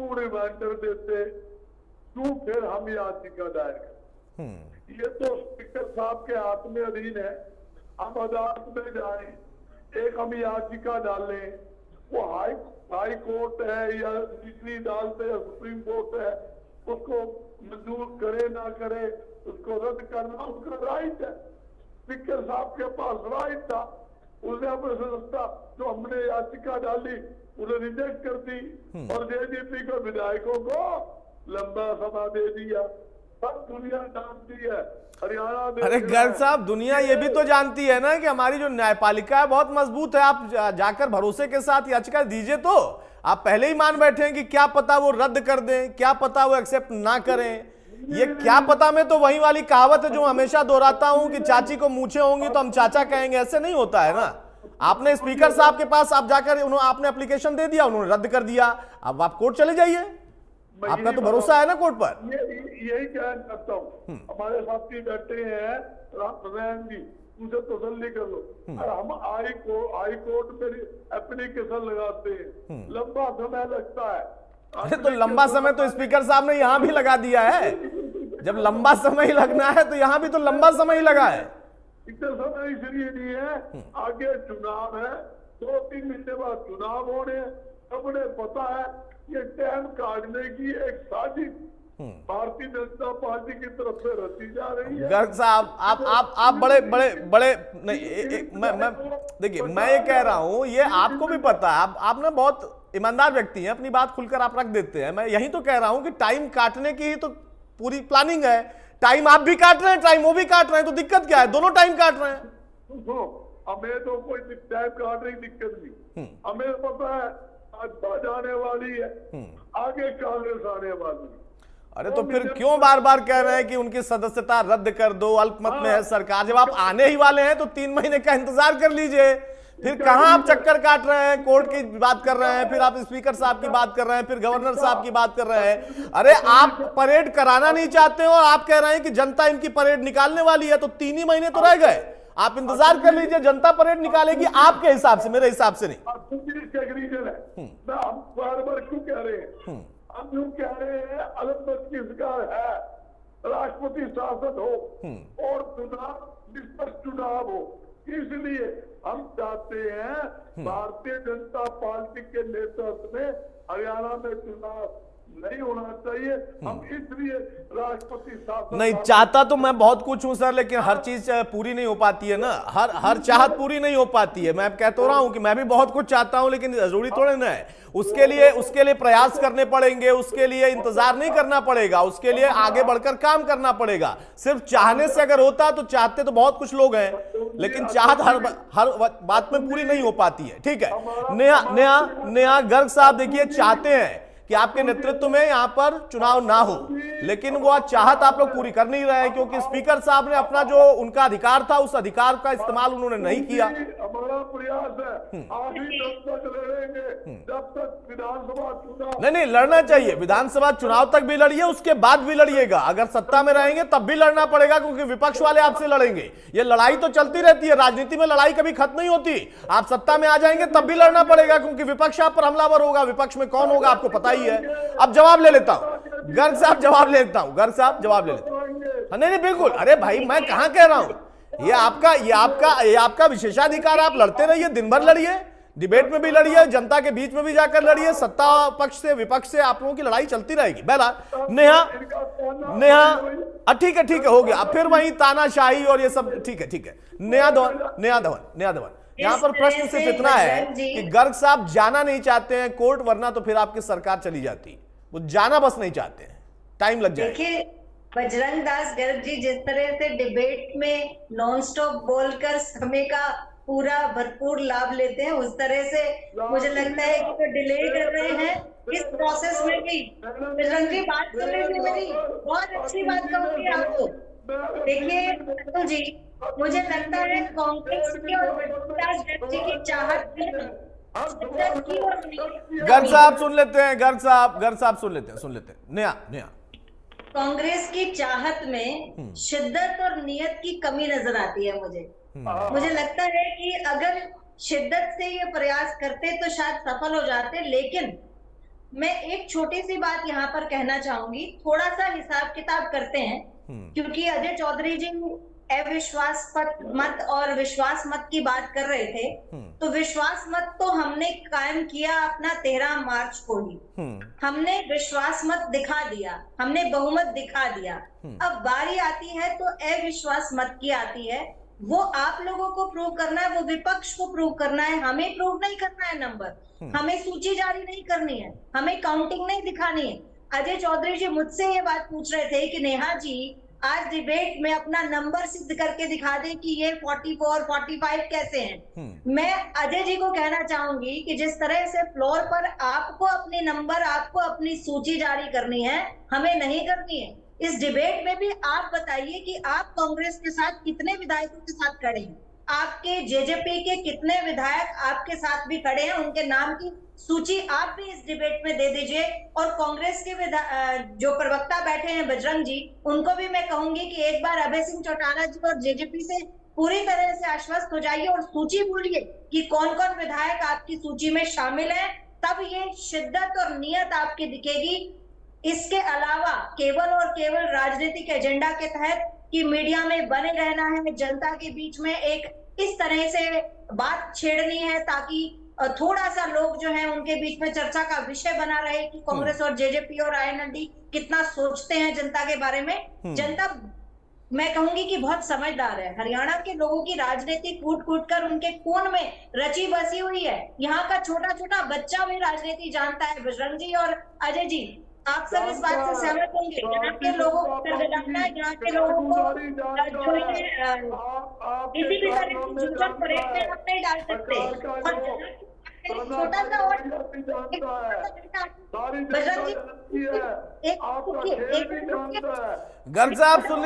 क्यों रिमाइंडर देते, क्यों फिर हम याचिका दायर करें? ये तो स्पीकर साहब के हाथ में अधीन है। हम अदालत में जाएं, एक हम याचिका डालें, वो हाई कोर्ट है या निचली अदालत है या सुप्रीम कोर्ट है, उसको मंजूर करे ना करे, उसको रद्द करना उसका राइट है। स्पीकर साहब के पास राइट था, उसने अपने सदस्यता जो हमने याचिका डाली उन्हें रिजेक्ट कर दी और जेडीपी को विधायकों को लंबा समय दे दिया। सब दुनिया जानती है, हरियाणा में। अरे गर्ग साहब, दुनिया ये भी तो जानती है ना कि हमारी जो न्यायपालिका है बहुत मजबूत है। आप जाकर भरोसे के साथ याचिका दीजिए। तो आप पहले ही मान बैठे हैं कि क्या पता वो रद्द कर दें, क्या पता वो एक्सेप्ट ना करें। ये क्या पता में तो वही वाली कहावत है जो हमेशा दोहराता हूं कि चाची को मूछें होंगी तो हम चाचा कहेंगे। ऐसे नहीं होता है ना। आपने स्पीकर साहब के पास आप जाकर आपने एप्लीकेशन दे दिया, उन्होंने रद्द कर दिया। अब आप कोर्ट चले जाइए, आपका तो भरोसा है ना कोर्ट पर। यही कहना चाहता हूँ। हमारे साथी बैठे हैं राम जी, उनसे तसल्ली कर लो। और हम हाई कोर्ट में एप्लीकेशन लगाते हैं, लंबा समय लगता है। अरे तो लंबा समय तो स्पीकर साहब ने यहां भी लगा दिया है। जब लंबा समय ही लगना है तो यहां भी तो लंबा समय ही लगा है। इतना समय इसलिए नहीं है, आगे चुनाव है, 2-3 महीने बाद चुनाव होने, सबने पता है ये टाइम काटने की एक साजिश भारतीय जनता पार्टी की तरफ से रची जा रही है। गर्ग साहब, आप बड़े बड़े बड़े नहीं, मैं देखिए, मैं ये कह रहा हूं, ये आपको भी पता है। आप ना बहुत ईमानदार व्यक्ति हैं, अपनी बात खुलकर आप रख देते हैं। मैं यही तो कह रहा हूं कि टाइम काटने की ही तो पूरी प्लानिंग है। टाइम आप भी काट रहे हैं, टाइम वो भी काट रहे हैं, तो दिक्कत क्या है? दोनों टाइम काट रहे हैं। हमें तो कोई टाइम काटने की दिक्कत नहीं। हमें पता है भाजपा जाने वाली है, आगे कांग्रेस आने वाली है। अरे तो फिर क्यों बार बार कह रहे हैं कि उनकी सदस्यता रद्द कर दो, अल्पमत में है सरकार? जब आप आने ही वाले हैं तो 3 महीने का इंतजार कर लीजिए। फिर कहां आप चक्कर काट रहे हैं, कोर्ट की बात कर रहे हैं, फिर आप स्पीकर साहब की बात कर रहे हैं, फिर गवर्नर साहब की बात कर रहे हैं। अरे आप परेड कराना नहीं चाहते हो और आप कह रहे हैं कि जनता इनकी परेड निकालने वाली है, तो 3 ही महीने तो रह गए। आप इंतजार कर लीजिए, जनता परेड निकालेगी आपके हिसाब से, मेरे हिसाब से नहीं। हम बार बार क्यों कह रहे हैं? हम क्यों कह रहे हैं अल्पमत की सरकार है, राष्ट्रपति शासन हो और चुनाव निष्पक्ष चुनाव हो, इसलिए हम चाहते हैं भारतीय जनता पार्टी के नेतृत्व में हरियाणा में चुनाव नहीं होना चाहिए। हम इसलिए राष्ट्रपति शासन नहीं चाहता तो मैं बहुत कुछ हूं सर, लेकिन हर चीज पूरी नहीं हो पाती है ना। हर चाहत पूरी नहीं हो पाती है। मैं कह तो रहा हूं कि मैं भी बहुत कुछ चाहता हूं, लेकिन जरूरी थोड़े ना है। उसके लिए प्रयास करने पड़ेंगे, उसके लिए इंतजार नहीं करना पड़ेगा, उसके लिए आगे बढ़कर काम करना पड़ेगा। सिर्फ चाहने से अगर होता तो चाहते तो बहुत कुछ लोग हैं, लेकिन चाहत हर बात में पूरी नहीं हो पाती है। ठीक है, नया गर्ग साहब देखिए, चाहते हैं कि आपके नेतृत्व में यहां पर चुनाव ना हो, लेकिन वो चाहत आप लोग पूरी कर नहीं रहे हैं, क्योंकि स्पीकर साहब ने अपना जो उनका अधिकार था उस अधिकार का इस्तेमाल उन्होंने नहीं किया। हमारा प्रयास है आखिरी तक लड़ेंगे जब तक विधानसभा चुनाव नहीं लड़ना चाहिए। विधानसभा चुनाव तक भी लड़िए, उसके बाद भी लड़िएगा। अगर सत्ता में रहेंगे तब भी लड़ना पड़ेगा, क्योंकि विपक्ष वाले आपसे लड़ेंगे। ये लड़ाई तो चलती रहती है, राजनीति में लड़ाई कभी खत्म नहीं होती। आप सत्ता में आ जाएंगे तब भी लड़ना पड़ेगा, क्योंकि विपक्ष आप पर हमलावर होगा। विपक्ष में कौन होगा आपको पता ही है। अब जवाब ले लेता हूं, गर्ग साहब जवाब ले लेता हूं, गर्ग साहब जवाब ले लेता हूं। नहीं बिल्कुल, अरे भाई मैं कहां कह रहा हूं, ये आपका विशेषाधिकार। आप लड़ते रहिए, दिन भर लड़िए, डिबेट में भी लड़िए, जनता के बीच में भी जाकर लड़िए, सत्ता पक्ष से विपक्ष से आप लोगों की लड़ाई चलती रहेगी। बहरहाल नेहा ठीक है हो गया। फिर वही तानाशाही और ये सब ठीक है। नया धवन यहाँ पर प्रश्न सिर्फ इतना है कि गर्ग साहब जाना नहीं चाहते हैं कोर्ट, वरना तो फिर आपकी सरकार चली जाती। वो जाना बस नहीं चाहते हैं, टाइम लग जाएगा। देखिए बजरंग दास गर्ग जी जिस तरह से डिबेट में नॉन स्टॉप बोलकर समय का पूरा भरपूर लाभ लेते हैं, उस तरह से मुझे लगता है कि वो डिले कर रहे हैं इस प्रोसेस में भी। बजरंग जी बात कर रहे थे मेरी, बहुत अच्छी बात कहूंगी आपको। देखिए जी, मुझे लगता है कांग्रेस की और गर्ग जी की चाहत गर्ग साहब सुन लेते हैं, गर्ग साहब सुन लेते हैं। नया कांग्रेस की चाहत में शिद्दत और नियत की कमी नजर आती है मुझे लगता है कि अगर शिद्दत से ये प्रयास करते तो शायद सफल हो जाते, लेकिन मैं एक छोटी सी बात यहाँ पर कहना चाहूंगी, थोड़ा सा हिसाब किताब करते हैं, क्योंकि अजय चौधरी जी अविश्वास मत और विश्वास मत की बात कर रहे थे। तो विश्वास मत तो हमने कायम किया अपना 13 मार्च को ही। हमने विश्वास मत दिखा दिया, हमने बहुमत दिखा दिया। अब बारी आती है तो अविश्वास मत की आती है, वो आप लोगों को प्रूव करना है, वो विपक्ष को प्रूव करना है, हमें प्रूव नहीं करना है नंबर, हमें सूची जारी नहीं करनी है, हमें काउंटिंग नहीं दिखानी है। अजय चौधरी जी मुझसे ये बात पूछ रहे थे कि नेहा जी आज डिबेट में अपना नंबर सिद्ध करके दिखा दें कि ये 44, 45 कैसे हैं। मैं अजय जी को कहना चाहूंगी कि जिस तरह से फ्लोर पर आपको अपने नंबर, आपको अपनी सूची जारी करनी है, हमें नहीं करनी है। इस डिबेट में भी आप बताइए कि आप कांग्रेस के साथ कितने विधायकों के साथ खड़े हैं, आपके जेजेपी के कितने विधायक आपके साथ भी खड़े हैं, उनके नाम की सूची आप भी इस डिबेट में दे दीजिए। और कांग्रेस के जो प्रवक्ता बैठे हैं बजरंग जी, उनको भी मैं कहूंगी कि एक बार अभय सिंह चौटाला जी और जेजेपी से पूरी तरह से आश्वस्त हो जाइए और सूची बोलिए कि कौन कौन विधायक आपकी सूची में शामिल है, तब ये शिद्दत और नियत आपकी दिखेगी। इसके अलावा केवल और केवल राजनीतिक एजेंडा के तहत कि मीडिया में बने रहना है, जनता के बीच में एक इस तरह से बात छेड़नी है ताकि थोड़ा सा लोग जो है उनके बीच में चर्चा का विषय बना रहे कि कांग्रेस और जेजेपी और आईएनएलडी कितना सोचते हैं जनता के बारे में। जनता मैं कहूंगी कि बहुत समझदार है। हरियाणा के लोगों की राजनीति कूट कूट कर उनके खून में रची बसी हुई है। यहाँ का छोटा छोटा बच्चा भी राजनीति जानता है। बजरंग जी और अजय जी, आप सब इस बात से सहमत होंगे। यहाँ के लोगों को करगलाना, यहाँ के लोगों को किसी भी तरह की झुंझट परेड में आप नहीं डाल सकते। और छोटा सा और बजरंग जी एक गर्ग साहब सुन